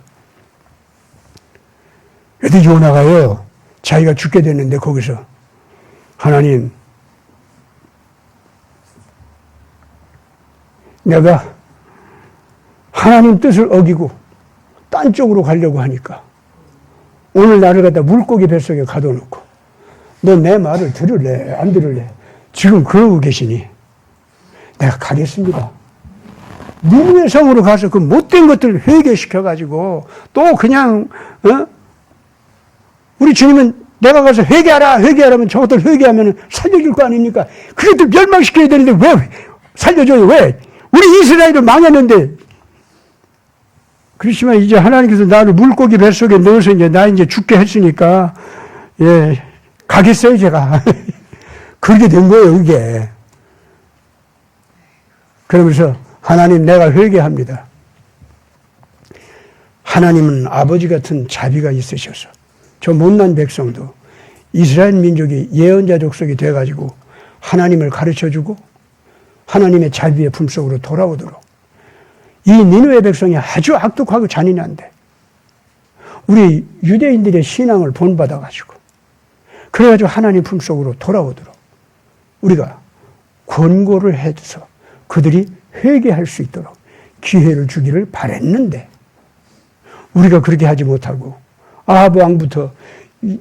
그래도 요나가요, 자기가 죽게 됐는데 거기서 하나님, 내가 하나님 뜻을 어기고 딴 쪽으로 가려고 하니까 오늘 나를 갖다 물고기 뱃속에 가둬놓고 너 내 말을 들을래 안 들을래? 지금 그러고 계시니 내가 가겠습니다. 니느웨 성으로 가서 그 못된 것들 회개시켜가지고 또 그냥 우리 주님은 내가 가서 회개하라면 저것들 회개하면 살려줄 거 아닙니까? 그래도 멸망시켜야 되는데 왜 살려줘요? 왜? 우리 이스라엘을 망했는데. 그렇지만 이제 하나님께서 나를 물고기 뱃속에 넣어서 이제 나 이제 죽게 했으니까, 예, 가겠어요, 제가. 그렇게 된 거예요, 이게. 그러면서 하나님 내가 회개합니다. 하나님은 아버지 같은 자비가 있으셔서 저 못난 백성도 이스라엘 민족이 예언자 족속이 돼가지고 하나님을 가르쳐주고 하나님의 자비의 품속으로 돌아오도록 이 니느웨 백성이 아주 악독하고 잔인한데 우리 유대인들의 신앙을 본받아가지고 그래가지고 하나님 품속으로 돌아오도록 우리가 권고를 해서 그들이 회개할 수 있도록 기회를 주기를 바랬는데 우리가 그렇게 하지 못하고 아합 왕부터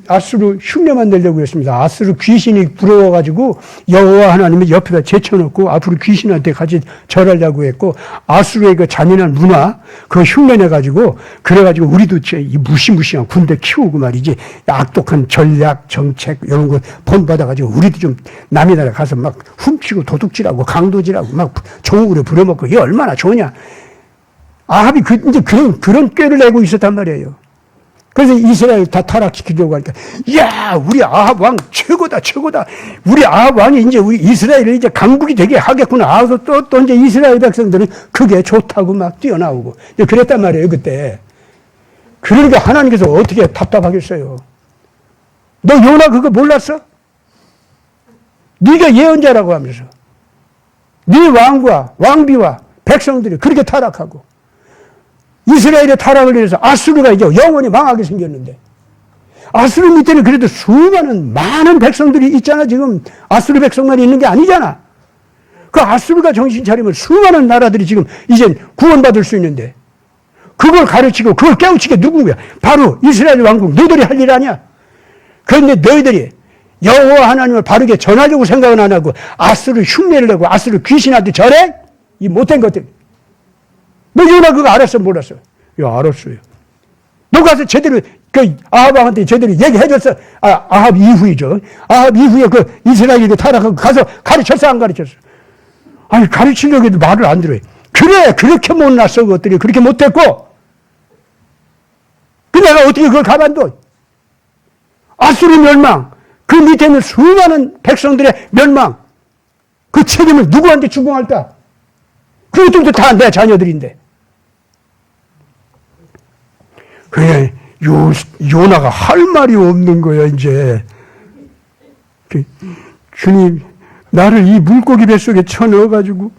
아수르 흉내만 내려고 했습니다. 아수르 귀신이 부러워가지고 여호와 하나님의 옆에다 제쳐놓고 앞으로 귀신한테 같이 절하려고 했고 아수르의 그 잔인한 문화 그거 흉내내가지고 그래가지고 우리도 이 무시무시한 군대 키우고 말이지 악독한 전략 정책 이런 거 본받아가지고 우리도 좀 남의 나라 가서 막 훔치고 도둑질하고 강도질하고 막 종으로 부려먹고 이게 얼마나 좋으냐. 아합이 이제 그런 꾀를 내고 있었단 말이에요. 그래서 이스라엘 다 타락시키려고 하니까, 야, 우리 아합 왕 최고다. 우리 아합 왕이 이제 우리 이스라엘을 이제 강국이 되게 하겠구나. 또 이제 이스라엘 백성들은 그게 좋다고 막 뛰어나오고. 그랬단 말이에요, 그때. 그러니까 하나님께서 어떻게 답답하겠어요. 너 요나 그거 몰랐어? 네가 예언자라고 하면서. 네 왕과 왕비와 백성들이 그렇게 타락하고. 이스라엘의 타락을 인해서 아수르가 이제 영원히 망하게 생겼는데 아수르 밑에는 그래도 많은 백성들이 있잖아. 지금 아수르 백성만 있는 게 아니잖아. 그 아수르가 정신 차리면 수많은 나라들이 지금 이제 구원받을 수 있는데 그걸 가르치고 그걸 깨우치게 누구야? 바로 이스라엘 왕국 너희들이 할 일 아니야. 그런데 너희들이 여호와 하나님을 바르게 전하려고 생각은 안 하고 아수르 흉내를 내고 아수르 귀신한테 절해? 이 못된 것들. 너 요나 그거 알았어 몰랐어? 야, 알았어요. 너 가서 제대로 그 아합 왕한테 제대로 얘기해줬어. 아합 이후이죠. 아합 이후에 그 이스라엘이 타락하고 가서 가르쳤어 안 가르쳤어? 아니 가르치려고 해도 말을 안 들어요. 그래 그렇게 못났어 그것들이 그렇게 못됐고 그 내가 어떻게 그걸 가만둬? 아수르 멸망 그 밑에 있는 수많은 백성들의 멸망 그 책임을 누구한테 추궁할까? 그것들도 다 내 자녀들인데. 그래, 요나가 할 말이 없는 거야, 이제. 주님, 나를 이 물고기 뱃속에 쳐넣어가지고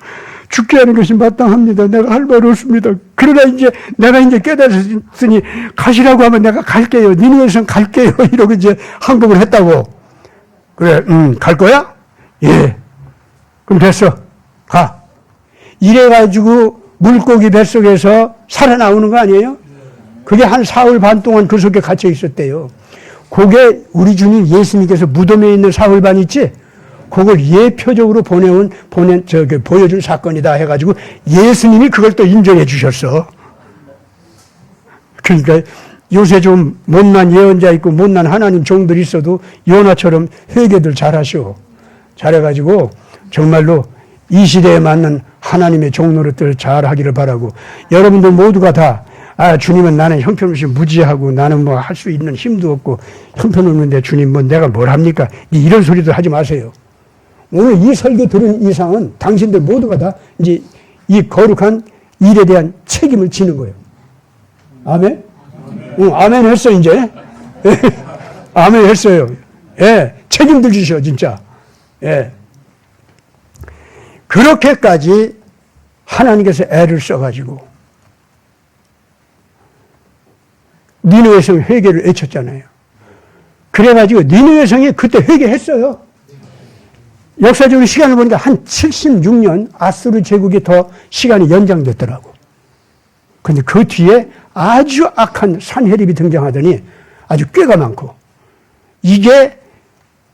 죽게 하는 것이 마땅합니다. 내가 할 말 없습니다. 그러나 내가 이제 깨달았으니 가시라고 하면 내가 갈게요. 니느웨에선 갈게요. 이러고 이제 항복을 했다고. 그래, 갈 거야? 예. 그럼 됐어. 가. 이래가지고 물고기 뱃속에서 살아나오는 거 아니에요? 그게 한 사흘 반 동안 그 속에 갇혀 있었대요. 그게 우리 주님 예수님께서 무덤에 있는 사흘 반 있지? 그걸 예표적으로 보여준 사건이다 해가지고 예수님이 그걸 또 인정해 주셨어. 그러니까 요새 좀 못난 예언자 있고 못난 하나님 종들 있어도 요나처럼 회개들 잘하시오. 잘해가지고 정말로 이 시대에 맞는 하나님의 종노릇들 잘 하기를 바라고 여러분들 모두가 다 주님은 나는 형편없이 무지하고 나는 뭐 할 수 있는 힘도 없고 형편없는데 주님 뭐 내가 뭘 합니까? 이런 소리도 하지 마세요. 오늘 이 설교 들은 이상은 당신들 모두가 다 이제 이 거룩한 일에 대한 책임을 지는 거예요. 아멘? 아멘 했어 이제. 아멘 했어요. 예, 책임들 지셔 진짜. 예. 그렇게까지 하나님께서 애를 써가지고 니느웨 성 회개를 외쳤잖아요. 그래가지고 니느웨 성이 그때 회개했어요. 역사적으로 시간을 보니까 한 76년 아수르 제국이 더 시간이 연장됐더라고. 근데 그 뒤에 아주 악한 산헤립이 등장하더니 아주 꾀가 많고 이게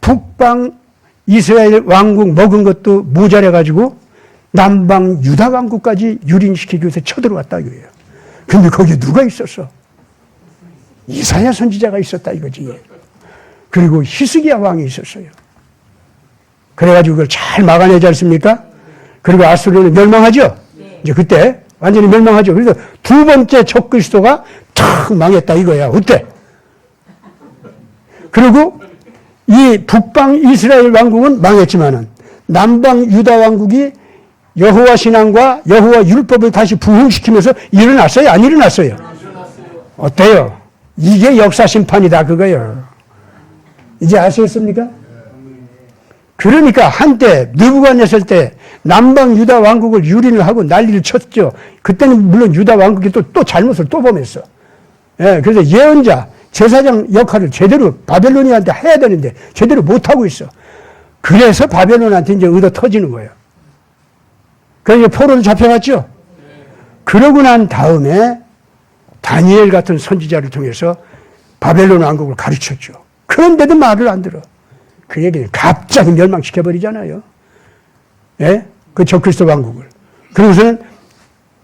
북방 이스라엘 왕국 먹은 것도 모자라가지고 남방 유다 왕국까지 유린시키기 위해서 쳐들어왔다 이거예요. 근데 거기에 누가 있었어? 이사야 선지자가 있었다 이거지. 그리고 히스기야 왕이 있었어요. 그래가지고 그걸 잘 막아내지 않습니까? 그리고 아수르는 멸망하죠? 이제 그때 완전히 멸망하죠. 그래서 두 번째 적그리스도가 탁 망했다 이거야. 어때? 그리고 이 북방 이스라엘 왕국은 망했지만은 남방 유다 왕국이 여호와 신앙과 여호와 율법을 다시 부흥시키면서 일어났어요? 안 일어났어요? 어때요? 이게 역사 심판이다 그거예요. 이제 아시겠습니까? 그러니까 한때 느부갓네살 때 남방 유다 왕국을 유린을 하고 난리를 쳤죠. 그때는 물론 유다 왕국이 또 잘못을 또 범했어. 예, 그래서 예언자, 제사장 역할을 제대로 바벨로니아한테 해야 되는데 제대로 못하고 있어. 그래서 바벨론한테 이제 얻어 터지는 거예요. 그래서 포로로 잡혀갔죠. 그러고 난 다음에 다니엘 같은 선지자를 통해서 바벨론 왕국을 가르쳤죠. 그런데도 말을 안 들어. 그 얘기는 갑자기 멸망시켜버리잖아요. 예? 그 적그리스도 왕국을. 그러고서는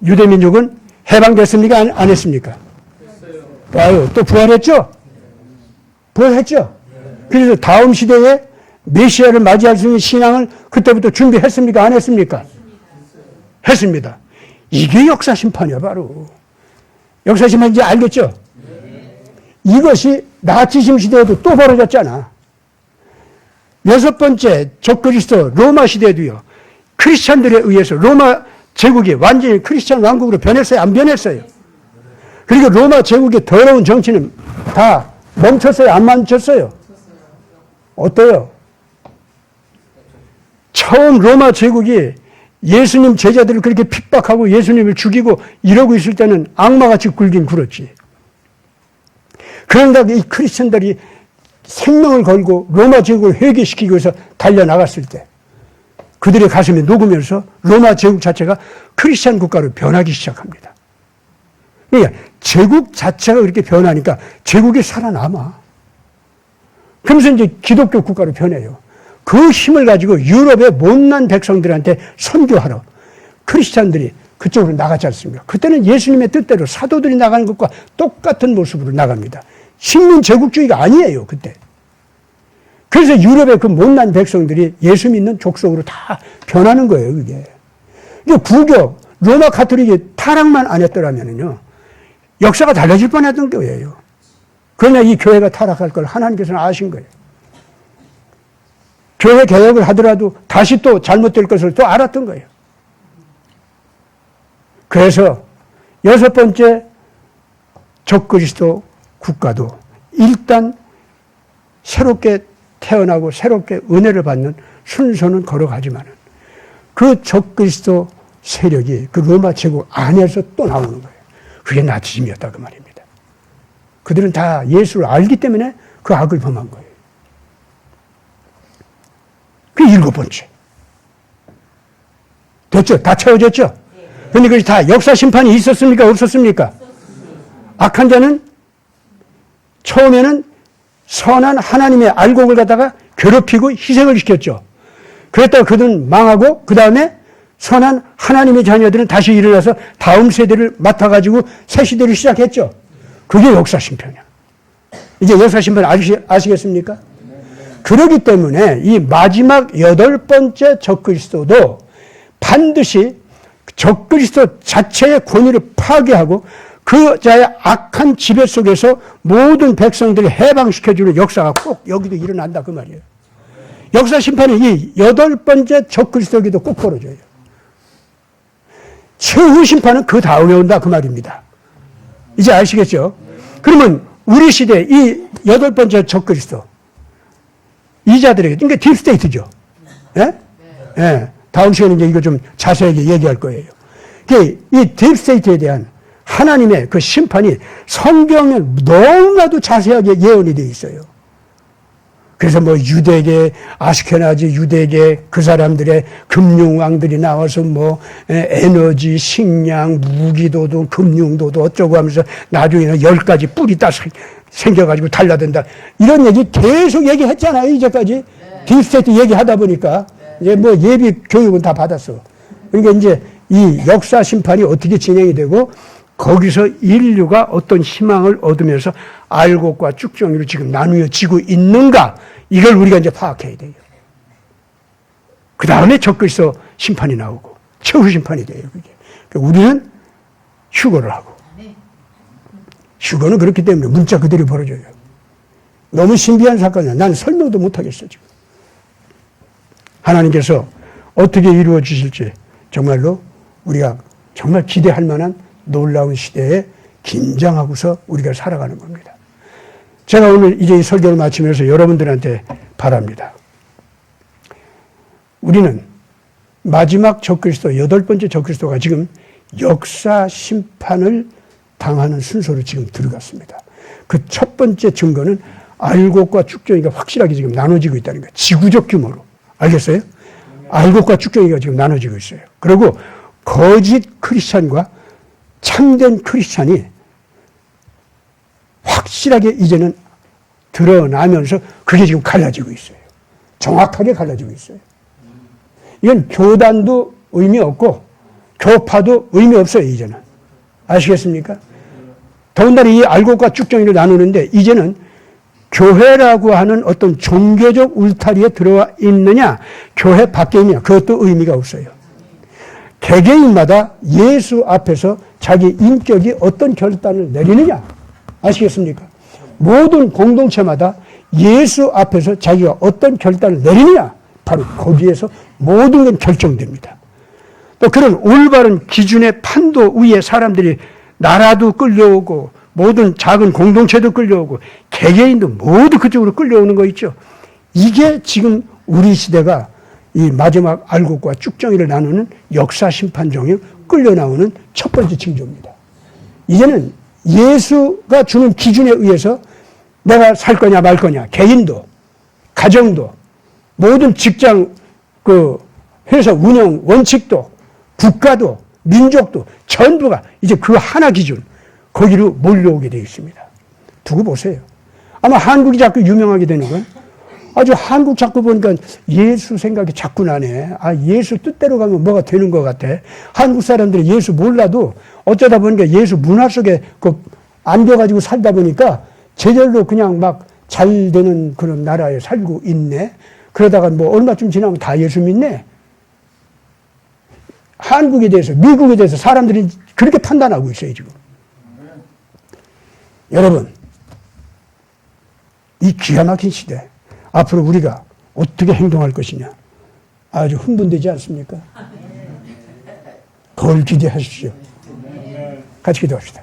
유대민족은 해방됐습니까? 안 했습니까? 봐요. 또 부활했죠? 부활했죠? 그래서 다음 시대에 메시아를 맞이할 수 있는 신앙을 그때부터 준비했습니까? 안 했습니까? 했습니다. 이게 역사 심판이야, 바로. 역사 심판 이제 알겠죠? 이것이 나치심 시대에도 또 벌어졌잖아. 6번째 적그리스도 로마 시대도요. 크리스찬들에 의해서 로마 제국이 완전히 크리스찬 왕국으로 변했어요? 안 변했어요? 그리고 로마 제국의 더러운 정치는 다 멈췄어요? 안 멈췄어요? 어때요? 처음 로마 제국이 예수님 제자들을 그렇게 핍박하고 예수님을 죽이고 이러고 있을 때는 악마같이 굴긴 굴었지. 그런데 이 크리스천들이 생명을 걸고 로마 제국을 회개시키기 위해서 달려나갔을 때 그들의 가슴이 녹으면서 로마 제국 자체가 크리스천 국가로 변하기 시작합니다. 그러니까 제국 자체가 그렇게 변하니까 제국이 살아남아. 그러면서 이제 기독교 국가로 변해요. 그 힘을 가지고 유럽의 못난 백성들한테 선교하러 크리스찬들이 그쪽으로 나가지 않습니까? 그때는 예수님의 뜻대로 사도들이 나가는 것과 똑같은 모습으로 나갑니다. 식민 제국주의가 아니에요, 그때. 그래서 유럽의 그 못난 백성들이 예수 믿는 족속으로 다 변하는 거예요, 그게. 불교, 로마 가톨릭이 타락만 안 했더라면요, 역사가 달라질 뻔했던 거예요. 그러나 이 교회가 타락할 걸 하나님께서는 아신 거예요. 교회 개혁을 하더라도 다시 또 잘못될 것을 또 알았던 거예요. 그래서 6번째 적그리스도 국가도 일단 새롭게 태어나고 새롭게 은혜를 받는 순서는 걸어가지만은 그 적그리스도 세력이 그 로마 제국 안에서 또 나오는 거예요. 그게 나치즘이었다 그 말입니다. 그들은 다 예수를 알기 때문에 그 악을 범한 거예요. 그 7번째. 됐죠? 다 채워졌죠? 그런데 그것이 다 역사 심판이 있었습니까? 없었습니까? 악한 자는 처음에는 선한 하나님의 알곡을 갖다가 괴롭히고 희생을 시켰죠. 그랬다가 그들은 망하고 그 다음에 선한 하나님의 자녀들은 다시 일어나서 다음 세대를 맡아가지고 새 시대를 시작했죠. 그게 역사 심판이야. 이제 역사 심판 아시겠습니까? 그렇기 때문에 이 마지막 8번째 적그리스도도 반드시 적그리스도 자체의 권위를 파괴하고 그 자의 악한 지배 속에서 모든 백성들을 해방시켜주는 역사가 꼭 여기도 일어난다 그 말이에요. 역사 심판은 이 8번째 적그리스도에게도 꼭 벌어져요. 최후 심판은 그 다음에 온다 그 말입니다. 이제 아시겠죠? 그러면 우리 시대 이 8번째 적그리스도 이 자들에게, 그러니까 딥스테이트죠. 예? 예. 다음 시간에 이제 이거 좀 자세하게 얘기할 거예요. 이 딥스테이트에 대한 하나님의 그 심판이 성경에 너무나도 자세하게 예언이 되어 있어요. 그래서 뭐 유대계, 아스케나지 유대계 그 사람들의 금융왕들이 나와서 뭐 에너지, 식량, 무기도도, 금융도도 어쩌고 하면서 나중에는 10가지 뿔이 딱 생겨가지고 달라든다. 이런 얘기 계속 얘기했잖아요, 이제까지. 딥스테이트 얘기하다 보니까. 이제 뭐 예비 교육은 다 받았어. 그러니까 이제 이 역사 심판이 어떻게 진행이 되고 거기서 인류가 어떤 희망을 얻으면서 알곡과 쭉정이로 지금 나누어지고 있는가, 이걸 우리가 이제 파악해야 돼요. 그 다음에 적그리스도 심판이 나오고 최후 심판이 돼요, 그게. 그러니까 우리는 휴거를 하고. 휴거는 그렇기 때문에 문자 그대로 벌어져요. 너무 신비한 사건이야. 난 설명도 못하겠어, 지금. 하나님께서 어떻게 이루어 주실지 정말로 우리가 정말 기대할 만한 놀라운 시대에 긴장하고서 우리가 살아가는 겁니다. 제가 오늘 이제 이 설교를 마치면서 여러분들한테 바랍니다. 우리는 마지막 적그리스도, 8번째 적그리스도가 지금 역사 심판을 당하는 순서로 지금 들어갔습니다. 그 첫 번째 증거는 알곡과 쭉정이가 확실하게 지금 나눠지고 있다는 거예요. 지구적 규모로. 알겠어요? 알곡과 쭉정이가 지금 나눠지고 있어요. 그리고 거짓 크리스찬과 참된 크리스찬이 확실하게 이제는 드러나면서 그게 지금 갈라지고 있어요. 정확하게 갈라지고 있어요. 이건 교단도 의미 없고 교파도 의미 없어요, 이제는. 아시겠습니까? 더군다나 이 알곡과 쭉정이를 나누는데 이제는 교회라고 하는 어떤 종교적 울타리에 들어와 있느냐, 교회 밖에 있느냐, 그것도 의미가 없어요. 개개인마다 예수 앞에서 자기 인격이 어떤 결단을 내리느냐, 아시겠습니까? 모든 공동체마다 예수 앞에서 자기가 어떤 결단을 내리느냐, 바로 거기에서 모든 건 결정됩니다. 또 그런 올바른 기준의 판도 위에 사람들이 나라도 끌려오고 모든 작은 공동체도 끌려오고 개개인도 모두 그쪽으로 끌려오는 거 있죠. 이게 지금 우리 시대가 이 마지막 알곡과 쭉정이를 나누는 역사 심판 종에 끌려 나오는 첫 번째 징조입니다. 이제는 예수가 주는 기준에 의해서 내가 살 거냐 말 거냐, 개인도 가정도 모든 직장 그 회사 운영 원칙도 국가도 민족도 전부가 이제 그 하나 기준 거기로 몰려오게 되어 있습니다. 두고 보세요. 아마 한국이 자꾸 유명하게 되는 건 아주 한국 자꾸 보니까 예수 생각이 자꾸 나네. 아, 예수 뜻대로 가면 뭐가 되는 것 같아. 한국 사람들이 예수 몰라도 어쩌다 보니까 예수 문화 속에 그 안겨가지고 살다 보니까 제절로 그냥 막 잘 되는 그런 나라에 살고 있네. 그러다가 뭐 얼마쯤 지나면 다 예수 믿네. 한국에 대해서, 미국에 대해서 사람들이 그렇게 판단하고 있어요, 지금. 여러분, 이 기가 막힌 시대, 앞으로 우리가 어떻게 행동할 것이냐, 아주 흥분되지 않습니까? 그걸 기대하십시오. 같이 기도합시다.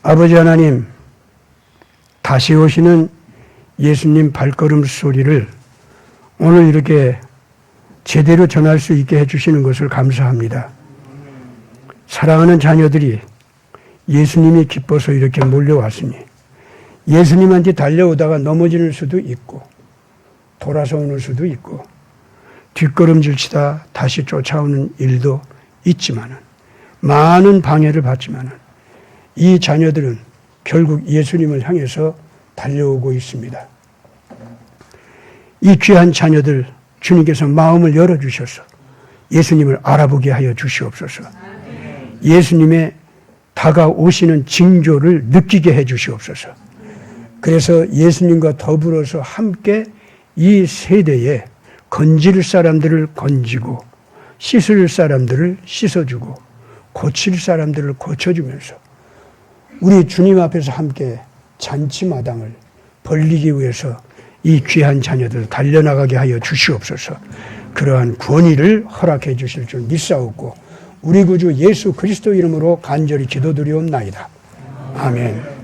아버지 하나님, 다시 오시는 예수님 발걸음 소리를 오늘 이렇게 제대로 전할 수 있게 해주시는 것을 감사합니다. 사랑하는 자녀들이 예수님이 기뻐서 이렇게 몰려왔으니 예수님한테 달려오다가 넘어질 수도 있고 돌아서 오는 수도 있고 뒷걸음질 치다 다시 쫓아오는 일도 있지만은 많은 방해를 받지만은 이 자녀들은 결국 예수님을 향해서 달려오고 있습니다. 이 귀한 자녀들 주님께서 마음을 열어주셔서 예수님을 알아보게 하여 주시옵소서. 예수님의 다가오시는 징조를 느끼게 해 주시옵소서. 그래서 예수님과 더불어서 함께 이 세대에 건질 사람들을 건지고 씻을 사람들을 씻어주고 고칠 사람들을 고쳐주면서 우리 주님 앞에서 함께 잔치마당을 벌리기 위해서 이 귀한 자녀들 달려나가게 하여 주시옵소서. 그러한 권위를 허락해 주실 줄 믿사옵고 우리 구주 예수 그리스도 이름으로 간절히 기도드리옵나이다. 아멘.